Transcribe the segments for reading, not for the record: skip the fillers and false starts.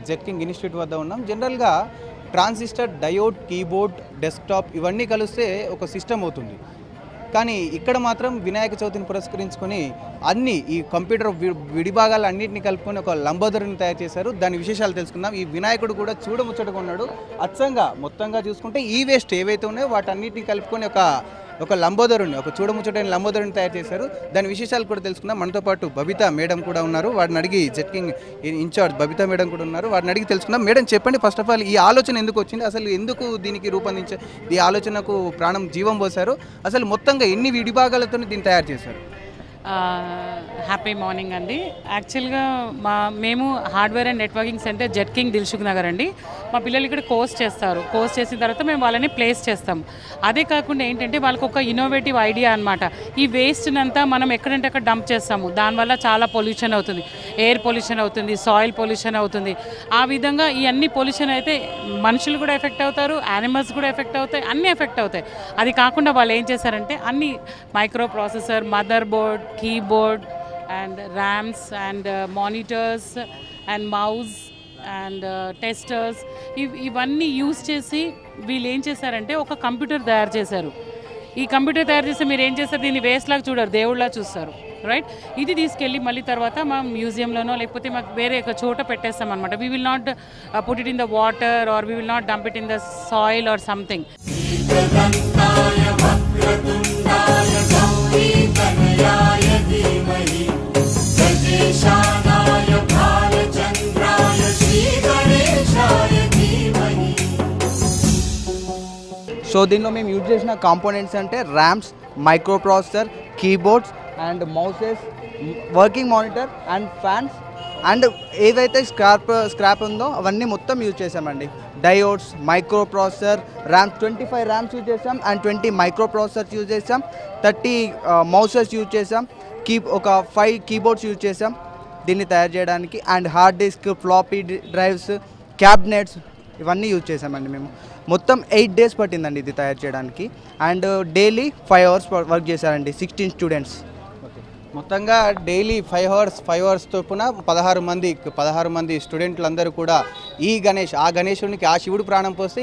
జెట్కింగ్ institute వద్ద ఉన్నాం. జనరల్గా ట్రాన్సిస్టర్, డయోడ్, కీబోర్డ్, డెస్క్టాప్ ఇవన్నీ కలిస్తే ఒక సిస్టమ్ అవుతుంది. కానీ ఇక్కడ మాత్రం వినాయక చవితిని పురస్కరించుకొని అన్ని ఈ కంప్యూటర్ విడిభాగాలు అన్నింటినీ కలుపుకొని ఒక లంబోదరుని తయారు చేశారు. దాని విశేషాలు తెలుసుకుందాం. ఈ వినాయకుడు కూడా చూడముచ్చటగా ఉన్నాడు. అచ్చంగా మొత్తంగా చూసుకుంటే ఈ వేస్ట్ ఏవైతే ఉన్నాయో వాటన్నిటిని కలుపుకొని ఒక లంబోదరుని, ఒక చూడముచ్చటైన లంబోదరుని తయారు చేశారు. దాని విశేషాలు కూడా తెలుసుకుందాం. మనతో పాటు బబితా మేడం కూడా ఉన్నారు. వాడిని అడిగి జెట్కింగ్ ఇన్ఛార్జ్ బబితా మేడం కూడా ఉన్నారు. వాడిని అడిగి తెలుసుకుందాం. మేడం చెప్పండి, ఫస్ట్ ఆఫ్ ఆల్ ఈ ఆలోచన ఎందుకు వచ్చింది, అసలు ఎందుకు దీనికి రూపొందించారు, ఈ ఆలోచనకు ప్రాణం జీవం పోశారు, అసలు మొత్తంగా ఎన్ని విడిభాగాలతో దీన్ని తయారు చేశారు? హ్యాపీ మార్నింగ్ అండి. యాక్చువల్గా మేము hardware and networking centre Jetking Dilsukhnagar అండి. మా పిల్లలు ఇక్కడ కోర్స్ చేస్తారు. కోర్స్ చేసిన తర్వాత మేము వాళ్ళని ప్లేస్ చేస్తాం. అదే కాకుండా ఏంటంటే వాళ్ళకి ఒక ఇన్నోవేటివ్ ఐడియా అనమాట. ఈ వేస్ట్నంతా మనం ఎక్కడంటే అక్కడ డంప్ చేస్తాము. దానివల్ల చాలా పొల్యూషన్ అవుతుంది, ఎయిర్ పొల్యూషన్ అవుతుంది, సాయిల్ పొల్యూషన్ అవుతుంది. ఆ విధంగా ఈ అన్ని పొల్యూషన్ అయితే మనుషులు కూడా ఎఫెక్ట్ అవుతారు, యానిమల్స్ కూడా ఎఫెక్ట్ అవుతాయి, అన్నీ ఎఫెక్ట్ అవుతాయి. అది కాకుండా వాళ్ళు ఏం చేశారంటే అన్ని micro processor, mother board, keyboard and RAMs and monitors and mouse and testers ఇవన్నీ యూజ్ చేసి వీళ్ళు ఏం చేశారంటే ఒక కంప్యూటర్ తయారు చేశారు. ఈ కంప్యూటర్ తయారు చేస్తే మీరు ఏం చేస్తారు, దీన్ని వేస్ట్ లాగా చూడరు, దేవుళ్ళ చూస్తారు, రైట్? ఇది తీసుకెళ్ళి మళ్ళీ తర్వాత మా మ్యూజియంలోనో లేకపోతే మాకు వేరే ఒక చోట పెట్టేస్తాం అనమాట. We will not put it in the water or we will not dump it in the soil or something. So దీనిలో మేము యూజ్ చేసిన కాంపోనెంట్స్ అంటే RAMs, microprocessor, keyboards and mouses, working monitor and fans and ఏదైతే scrap ఉందో అవన్నీ మొత్తం use చేసామండి. Diodes, microprocessor, RAMs 25 RAMs use చేసాం అండ్ 20 మైక్రో ప్రాసెసర్స్ యూజ్ చేసాం, 30 మౌసెస్ యూజ్ చేసాం, ఒక 5 కీబోర్డ్స్ యూజ్ చేసాం దీన్ని తయారు చేయడానికి. And hard disk, floppy drives, cabinets ఇవన్నీ యూజ్ చేసామండి. మేము మొత్తం 8 days పట్టిందండి ఇది తయారు చేయడానికి. అండ్ డైలీ 5 hours వర్క్ చేశారండి 16 స్టూడెంట్స్. మొత్తంగా డైలీ 5 hours చొప్పున 16 మంది స్టూడెంట్లందరూ కూడా ఈ గణేశునికి ఆ శివుడు ప్రాణం పోస్తే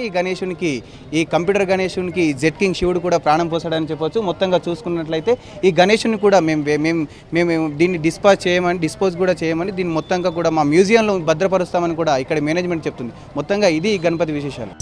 ఈ కంప్యూటర్ గణేశునికి జెట్కింగ్ శివుడు కూడా ప్రాణం పోసాడని చెప్పొచ్చు. మొత్తంగా చూసుకున్నట్లయితే ఈ గణేశుని కూడా మేము దీన్ని డిస్పోజ్ కూడా చేయమని దీన్ని మొత్తంగా కూడా మా మ్యూజియంలో భద్రపరుస్తామని కూడా ఇక్కడ మేనేజ్మెంట్ చెప్తుంది. మొత్తంగా ఇది గణపతి విశేషాలు.